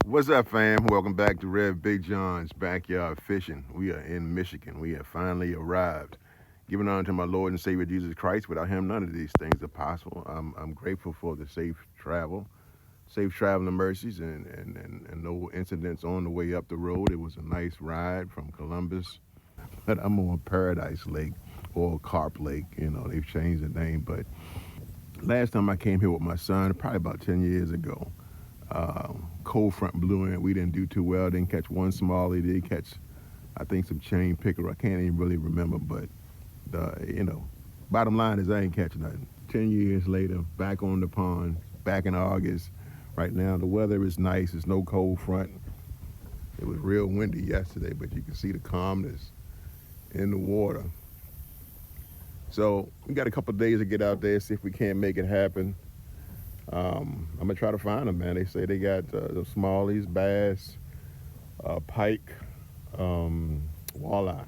What's up, fam? Welcome back to BigJohn's Backyard Fishing. We are in Michigan. We have finally arrived. Giving honor to my Lord and Savior Jesus Christ. Without him, none of these things are possible. I'm grateful for the safe traveling mercies, and no incidents on the way up the road. It was a nice ride from Columbus. But I'm on Paradise Lake or Carp Lake. You know, they've changed the name. But last time I came here with my son, probably about 10 years ago, cold front blew in. We didn't do too well. Didn't catch one smallie. Did catch, I think, some chain pickerel. I can't even really remember, but bottom line is I ain't catching nothing. 10 years later, back on the pond, back in August. Right now the weather is nice. There's no cold front. It was real windy yesterday, but you can see the calmness in the water. So we got a couple of days to get out there, see if we can't make it happen. I'm gonna try to find them, man. They say they got the smallies, bass, pike, walleye.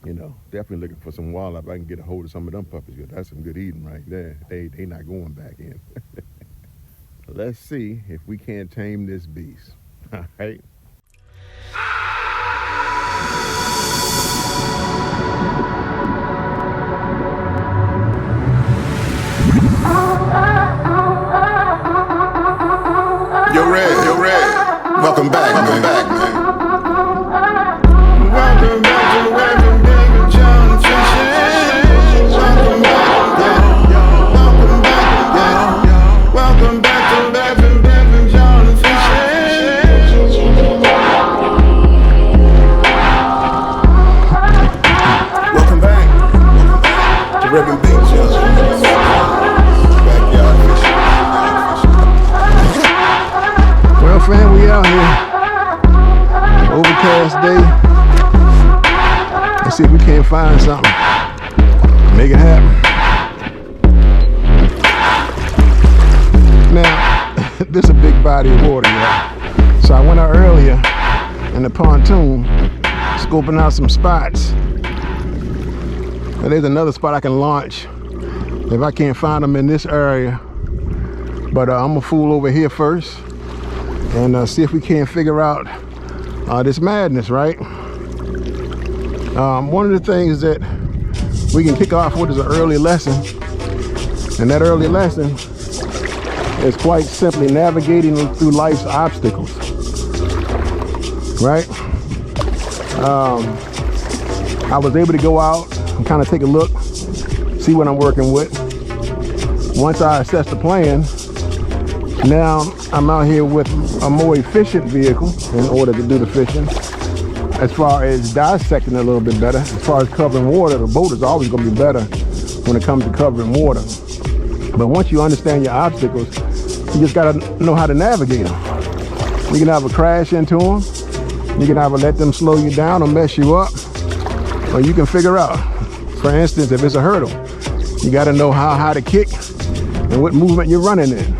You know, definitely looking for some walleye. If I can get a hold of some of them puppies, that's some good eating right there. They not going back in. Let's see if we can't tame this beast. All right. You're red. Welcome back, man. Welcome back to where the BigJohn fishing. Welcome back, welcome back to where the BigJohn fishing. Welcome back to Reverend BigJohn. Backyard fishing. Well, fam, we out here. Overcast day. Let's see if we can't find something. Make it happen. Now, this is a big body of water, y'all. So I went out earlier in the pontoon, scoping out some spots. And there's another spot I can launch if I can't find them in this area. But I'm gonna fool over here first and see if we can't figure out this madness, right? One of the things that we can kick off with is an early lesson, and that early lesson is quite simply navigating through life's obstacles, right? I was able to go out and kind of take a look, see what I'm working with. Once I assess the plan, now I'm out here with a more efficient vehicle in order to do the fishing. As far as dissecting a little bit better, as far as covering water, the boat is always going to be better when it comes to covering water. But once you understand your obstacles, you just got to know how to navigate them. You can either crash into them, you can either let them slow you down or mess you up, or you can figure out, for instance, if it's a hurdle, you got to know how high to kick and what movement you're running in.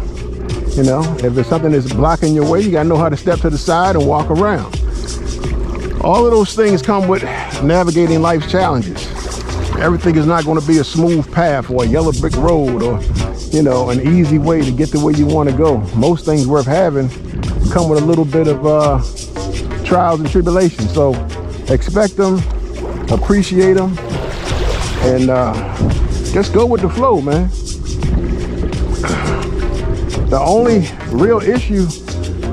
You know, if there's something that's blocking your way, you got to know how to step to the side and walk around. All of those things come with navigating life's challenges. Everything is not going to be a smooth path or a yellow brick road or, you know, an easy way to get to where you want to go. Most things worth having come with a little bit of trials and tribulations. So expect them, appreciate them, and just go with the flow, man. The only real issue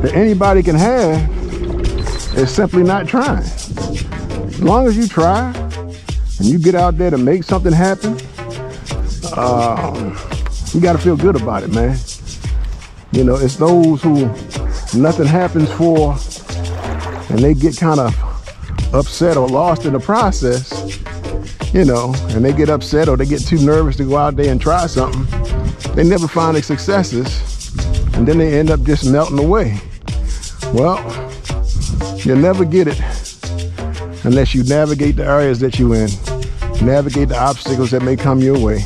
that anybody can have is simply not trying. As long as you try and you get out there to make something happen, you got to feel good about it, man. You know, it's those who nothing happens for and they get kind of upset or lost in the process, you know, and they get upset or they get too nervous to go out there and try something. They never find their successes, and then they end up just melting away. Well, you'll never get it unless you navigate the areas that you're in, navigate the obstacles that may come your way,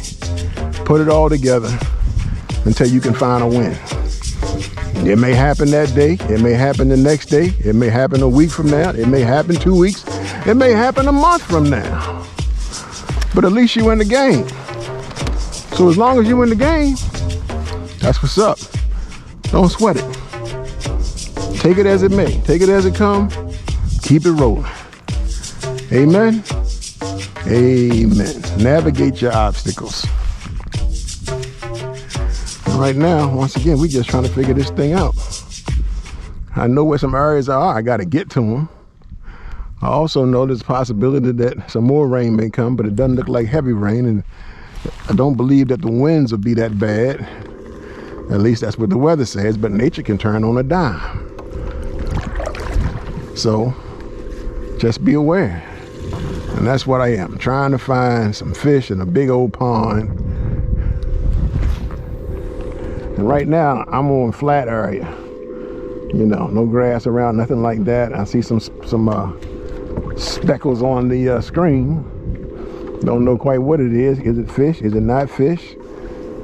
put it all together until you can find a win. It may happen that day, it may happen the next day, it may happen a week from now, it may happen 2 weeks, it may happen a month from now. But at least you in the game. So as long as you in the game, that's what's up. Don't sweat it. Take it as it may. Take it as it come. Keep it rolling. Amen. Amen. Navigate your obstacles. And right now, once again, we just trying to figure this thing out. I know where some areas are. I got to get to them. I also know there's a possibility that some more rain may come, but it doesn't look like heavy rain, and I don't believe that the winds will be that bad. At least that's what the weather says, but nature can turn on a dime. So just be aware. And that's what I am, trying to find some fish in a big old pond. And right now I'm on flat area. You know, no grass around, nothing like that. I see some speckles on the screen. Don't know quite what it is. Is it fish? Is it not fish?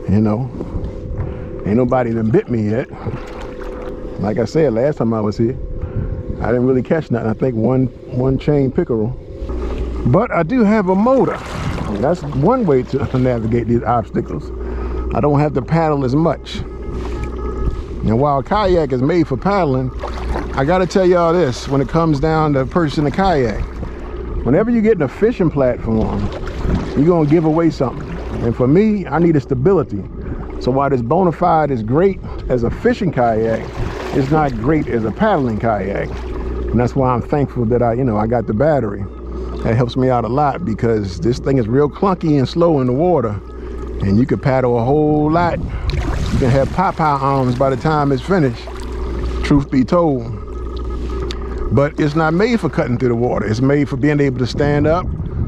You know, ain't nobody done bit me yet. Like I said, last time I was here, I didn't really catch nothing. I think one chain pickerel. But I do have a motor. That's one way to navigate these obstacles. I don't have to paddle as much. And while a kayak is made for paddling, I gotta tell y'all this, when it comes down to purchasing a kayak, whenever you get in a fishing platform, you're gonna give away something. And for me, I need a stability. So while this Bonafide is great as a fishing kayak, it's not great as a paddling kayak. And that's why I'm thankful that I got the battery. That helps me out a lot, because this thing is real clunky and slow in the water. And you can paddle a whole lot. You can have Popeye arms by the time it's finished, truth be told. But it's not made for cutting through the water. It's made for being able to stand up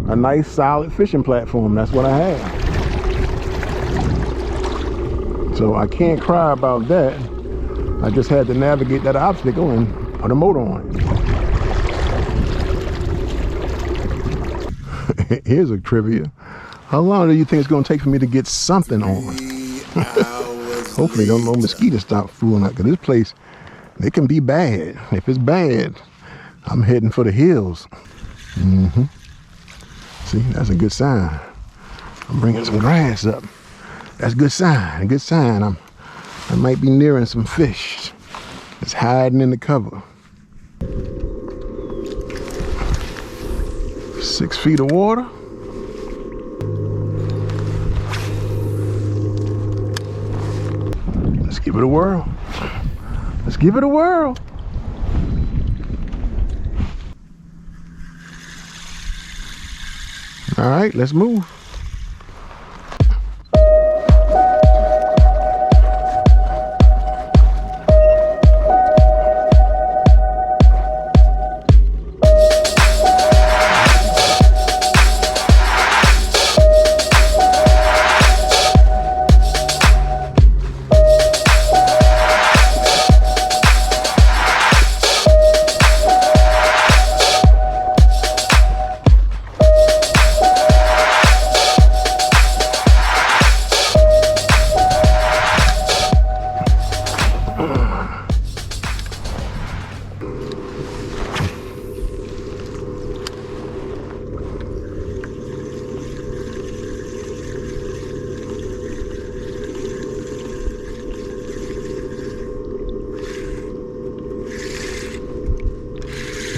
a nice solid fishing platform. That's what I have. So I can't cry about that. I just had to navigate that obstacle and put a motor on it. Here's a trivia. How long do you think it's going to take for me to get something on? Hopefully no mosquitoes stop fooling out, because this place, it can be bad. If it's bad, I'm heading for the hills. See, that's a good sign. I'm bringing some grass up. That's a good sign, a good sign. I might be nearing some fish that's hiding in the cover. 6 feet of water. Let's give it a whirl. Let's give it a whirl. All right, let's move.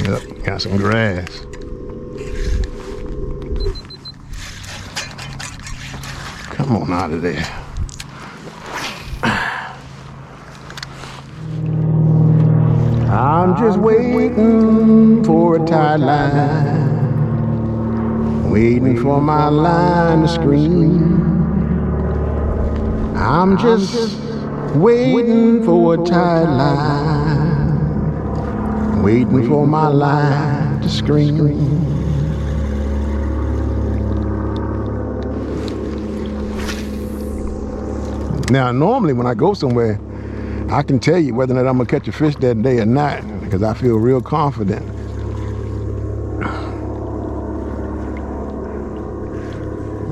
Yep, got some grass. Come on out of there. I'm just waiting for a tide line, waiting for my line to scream. I'm just waiting for a tide line, waiting for my line to scream. Now, normally when I go somewhere, I can tell you whether or not I'm gonna catch a fish that day or not, because I feel real confident.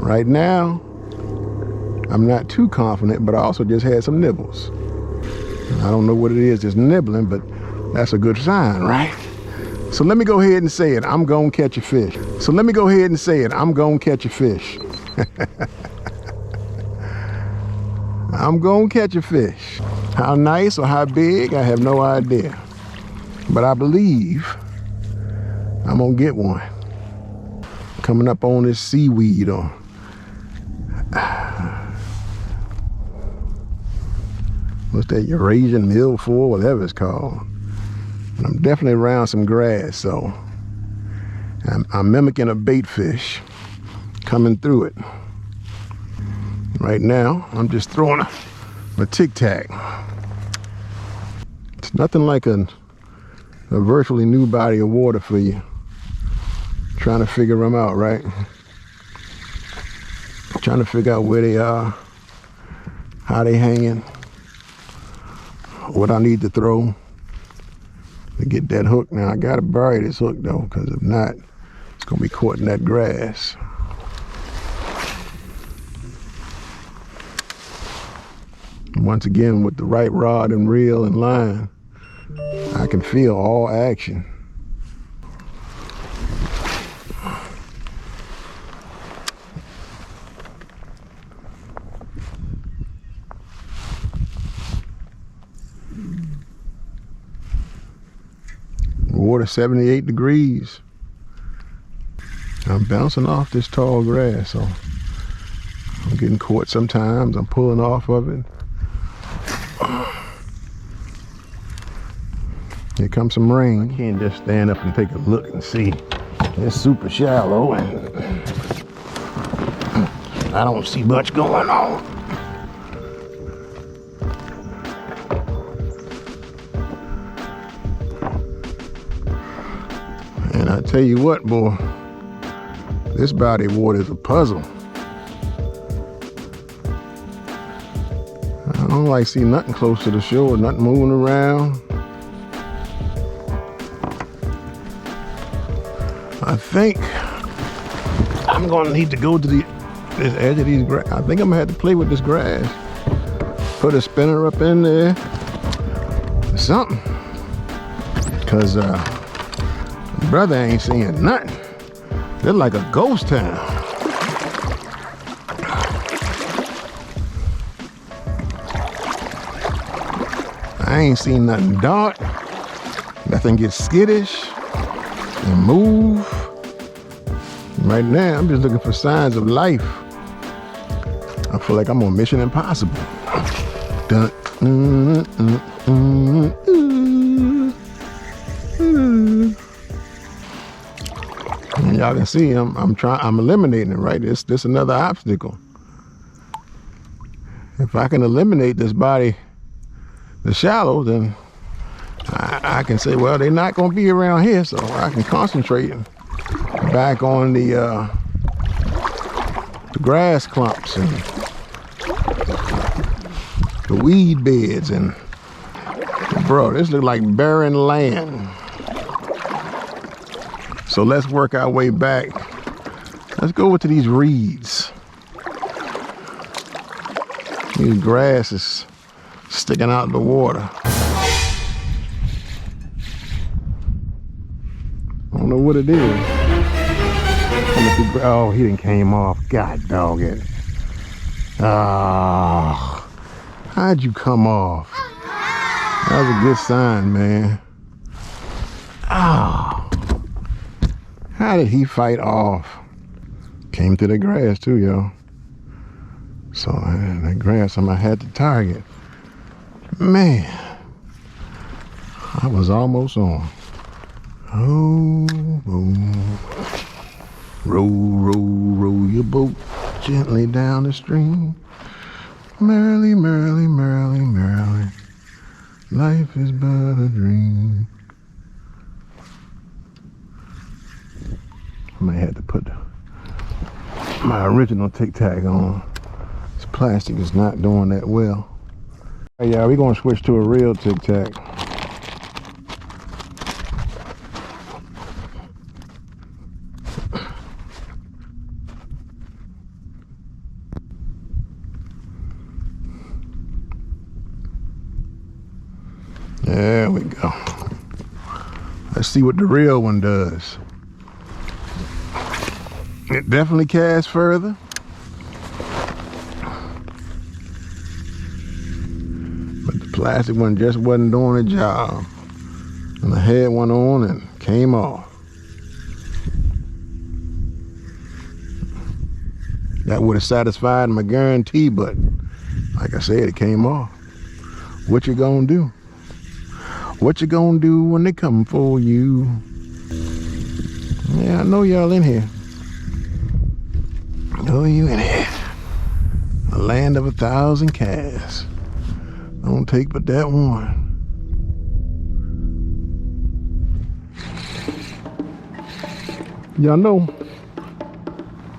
Right now, I'm not too confident, but I also just had some nibbles. I don't know what it is that's nibbling, but that's a good sign, right? So let me go ahead and say it, I'm gonna catch a fish. So let me go ahead and say it, I'm gonna catch a fish. I'm gonna catch a fish. How nice or how big, I have no idea. But I believe I'm gonna get one. Coming up on this seaweed or what's that, Eurasian milfoil, whatever it's called. And I'm definitely around some grass, so I'm mimicking a bait fish coming through it. Right now, I'm just throwing a Tic Tac. It's nothing like a virtually new body of water for you. Trying to figure them out, right? Trying to figure out where they are, how they hanging, what I need to throw to get that hook. Now I gotta bury this hook though, because if not, it's gonna be caught in that grass. Once again, with the right rod and reel and line, I can feel all action. Water 78 degrees. I'm bouncing off this tall grass, so I'm getting caught sometimes. I'm pulling off of it. Here comes some rain. I can't just stand up and take a look and see. It's super shallow and I don't see much going on. And I tell you what, boy, this body of water is a puzzle. I don't like see nothing close to the shore, nothing moving around. I think I'm gonna need to go to this edge of these grass. I think I'm gonna have to play with this grass. Put a spinner up in there or something. Cause brother ain't seeing nothing. They're like a ghost town. I ain't seen nothing dark. Nothing gets skittish and move. Right now, I'm just looking for signs of life. I feel like I'm on Mission Impossible. Dun, And y'all can see I'm eliminating it, right? This another obstacle. If I can eliminate this body, the shallow, then I can say, well, they're not going to be around here, so I can concentrate back on the grass clumps and the weed beds. And bro, this looks like barren land. So let's work our way back. Let's go over to these reeds. These grass is sticking out of the water. I don't know what it is. Oh, he done came off. God dog it. Ah, how'd you come off? That was a good sign, man. Ah, how did he fight off? Came through the grass too, yo. So that grass I had to target. Man, I was almost on. Oh, row, row, row your boat gently down the stream. Merrily, merrily, merrily, merrily, life is but a dream. I might have to put my original Tic Tac on. This plastic is not doing that well. Hey, yeah, we're gonna switch to a real Tic Tac. There we go. Let's see what the real one does. It definitely casts further. But the plastic one just wasn't doing the job. And I had one on and came off. That would have satisfied my guarantee, but like I said, it came off. What you gonna do? What you gonna do when they come for you? Yeah, I know y'all in here. I know you in here. A land of 1,000 casts. Don't take but that one. Y'all know,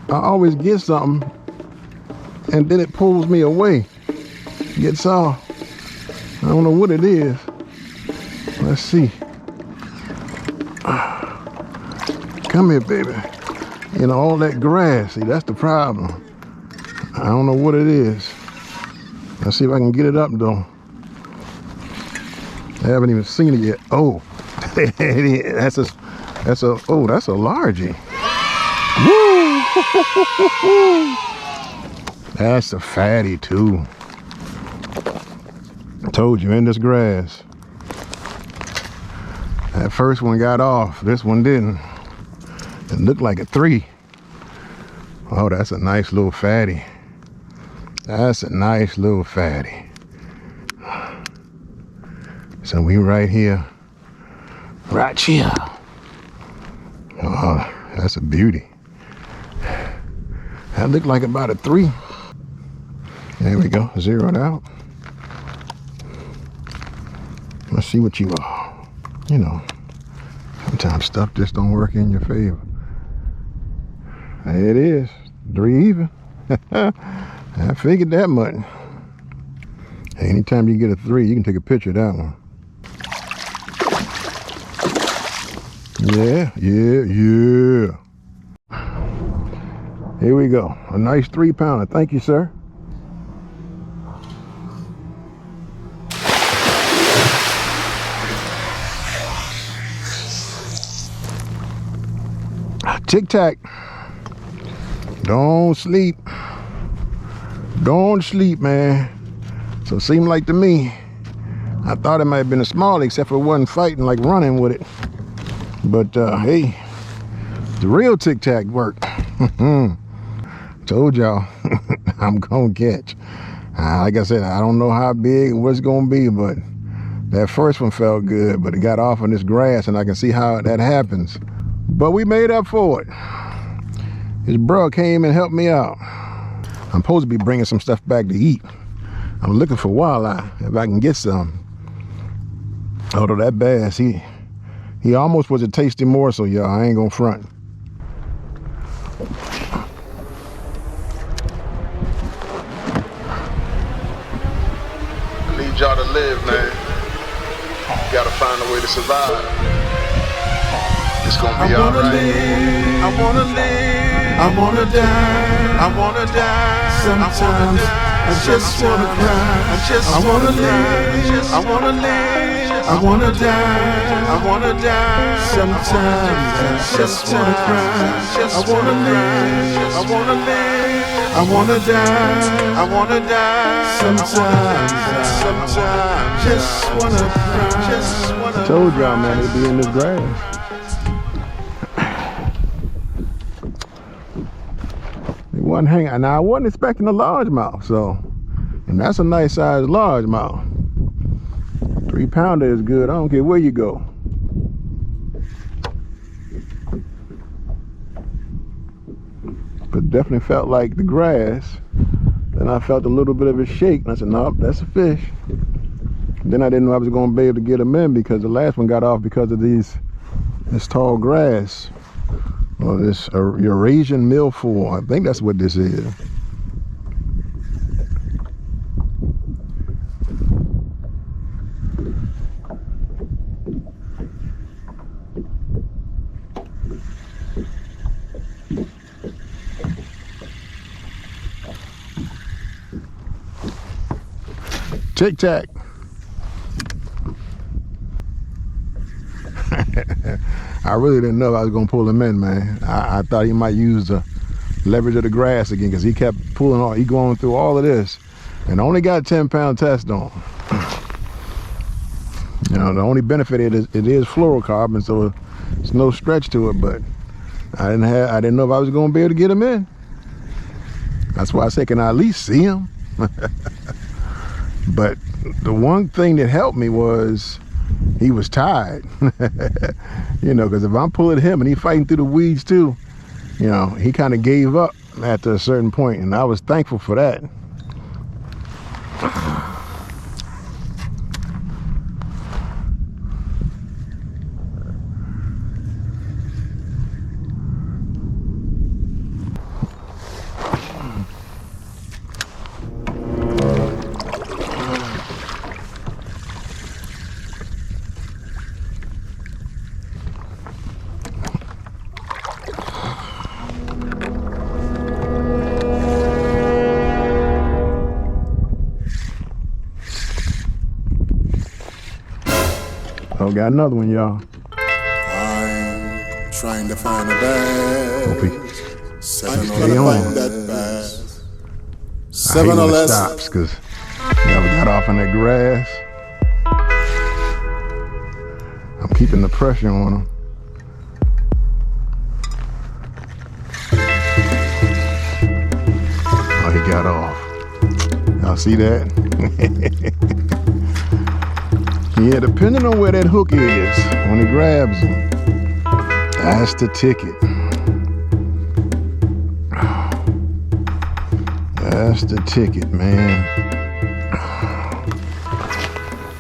I always get something and then it pulls me away. Gets off. I don't know what it is. Let's see. Come here, baby. You know, all that grass. See, that's the problem. I don't know what it is. Let's see if I can get it up, though. I haven't even seen it yet. Oh, that's a largie. Woo! That's a fatty too. I told you, in this grass. That first one got off. This one didn't. It looked like a 3. Oh, that's a nice little fatty. That's a nice little fatty. So we right here. Right here. Oh, that's a beauty. That looked like about a 3. There we go, zeroed out. Let's see what you are. You know, sometimes stuff just don't work in your favor. There it is, 3 even. I figured that much. Hey, anytime you get a 3, you can take a picture of that one. Yeah. Here we go. A nice 3-pounder. Thank you, sir. Tic Tac. Don't sleep. Don't sleep, man. So it seemed like to me, I thought it might have been a small, except for it wasn't fighting, like running with it. But hey, the real Tic Tac worked. Told y'all, I'm gonna catch. Like I said, I don't know how big what's gonna be, but that first one felt good, but it got off on this grass, and I can see how that happens. But we made up for it. His bro came and helped me out. I'm supposed to be bringing some stuff back to eat. I'm looking for walleye, if I can get some. Although that bass, he almost was a tasty morsel, y'all. I ain't gonna front. I need y'all to live, man. You gotta find a way to survive. It's gonna be alright. I wanna live, I wanna die, I wanna die. Sometimes I just wanna cry, I wanna live, I wanna live, I wanna die, I wanna die. Sometimes I just wanna cry, I wanna live, I wanna live, I wanna die, I wanna die. Sometimes just wanna cry, just wanna. I told y'all, man, they'd be in this grass. They wasn't hanging. Now I wasn't expecting a largemouth, so, and that's a nice sized largemouth. 3-pounder is good. I don't care where you go. But definitely felt like the grass. Then I felt a little bit of a shake, and I said, nope, that's a fish. Then I didn't know I was going to be able to get them in because the last one got off because of this tall grass. Or this Eurasian milfoil. I think that's what this is. Tic Tac. I really didn't know I was gonna pull him in, man. I thought he might use the leverage of the grass again because he kept pulling on. He going through all of this and only got 10-pound test on. You know, the only benefit it is fluorocarbon, so it's no stretch to it. But I didn't know if I was gonna be able to get him in. That's why I say, can I at least see him? But the one thing that helped me was he was tired. You know, because if I'm pulling him and he's fighting through the weeds too, you know, he kind of gave up after a certain point, and I was thankful for that. Oh, got another one, y'all. I'm trying to find a bag. Seven Stay or on. find that bag. I hate Seven or when it less. stops because y'all got off in that grass. I'm keeping the pressure on him. Oh, he got off. Y'all see that? Yeah, depending on where that hook is, when he grabs him, that's the ticket. That's the ticket, man.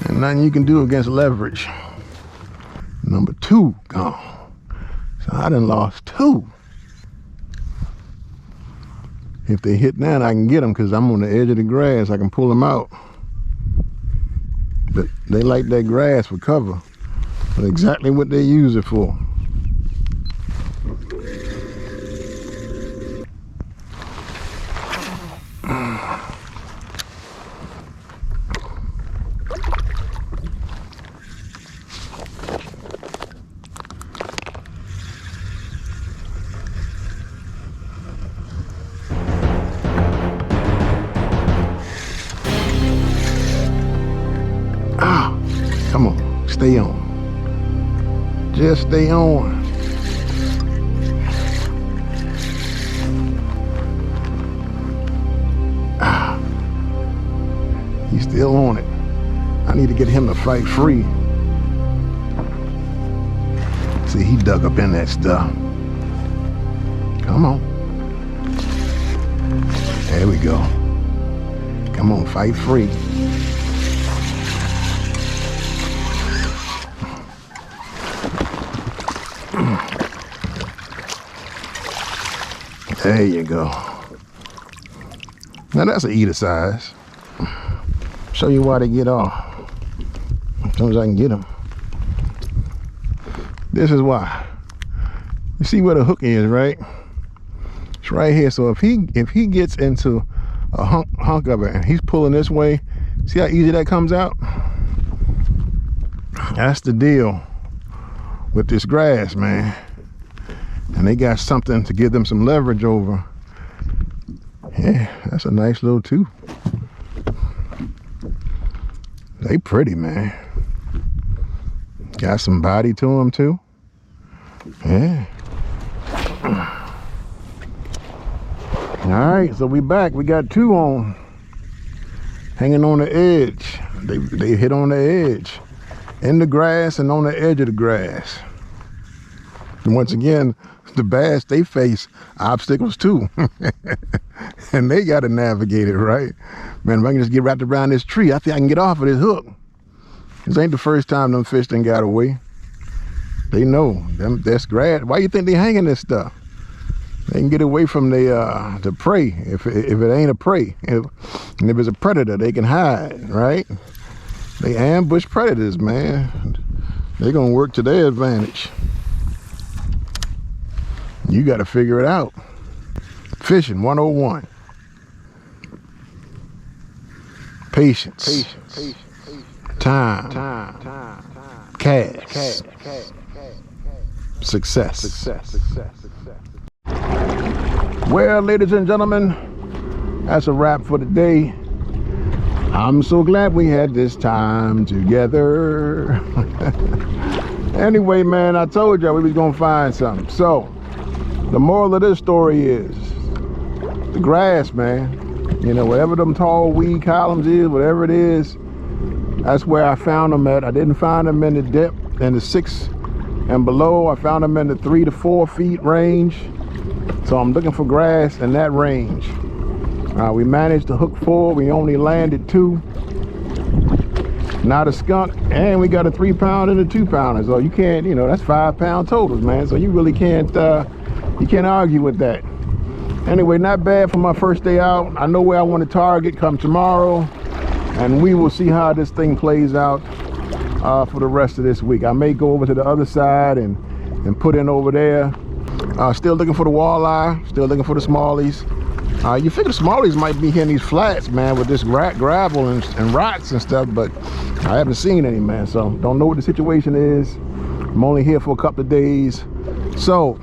And nothing you can do against leverage. Number 2 gone. So I done lost 2. If they hit that, I can get them because I'm on the edge of the grass. I can pull them out. But they like that grass for cover. That's exactly what they use it for. Come on, stay on. Just stay on. He's still on it. I need to get him to fight free. See, he dug up in that stuff. Come on. There we go. Come on, fight free. There you go. Now that's an eater size. Show you why they get off. As soon as I can get them. This is why. You see where the hook is, right? It's right here. So if he gets into a hunk of it and he's pulling this way, see how easy that comes out? That's the deal with this grass, man. And they got something to give them some leverage over. Yeah, that's a nice little tooth. They pretty, man. Got some body to them too. Yeah. All right, so we back. We got 2 on, hanging on the edge. They hit on the edge, in the grass and on the edge of the grass. And once again, the bass, they face obstacles too. And they got to navigate it, right? Man, if I can just get wrapped around this tree, I think I can get off of this hook. This ain't the first time them fish done got away. They know that's grass. Why you think they hanging this stuff? They can get away from the prey if it ain't a prey. And if it's a predator, they can hide, right? They ambush predators, man. They're gonna work to their advantage. You got to figure it out. Fishing 101. Patience. Time. Cash. Success. Well, ladies and gentlemen, that's a wrap for today. I'm so glad we had this time together. Anyway, man, I told y'all we was gonna find something. So, the moral of this story is the grass, man. You know, whatever them tall weed columns is, whatever it is, that's where I found them at. I didn't find them in the depth, in the 6 and below. I found them in the 3 to 4 feet range. So I'm looking for grass in that range. We managed to hook 4. We only landed 2. Not a skunk, and we got a 3-pound and a 2-pounder. So you can't, you know, that's 5-pound totals, man. So you really can't, you can't argue with that. Anyway, not bad for my first day out. I know where I want to target come tomorrow, and we will see how this thing plays out for the rest of this week. I may go over to the other side and put in over there. Still looking for the walleye, still looking for the smallies. You figure the smallies might be here in these flats, man, with this gravel and rocks and stuff, but I haven't seen any, man, so don't know what the situation is. I'm only here for a couple of days. So,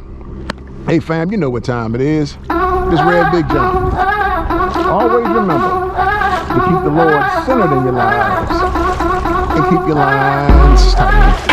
hey fam, you know what time it is. This Red BigJohn. Always remember to keep the Lord centered in your lives and keep your lines tight.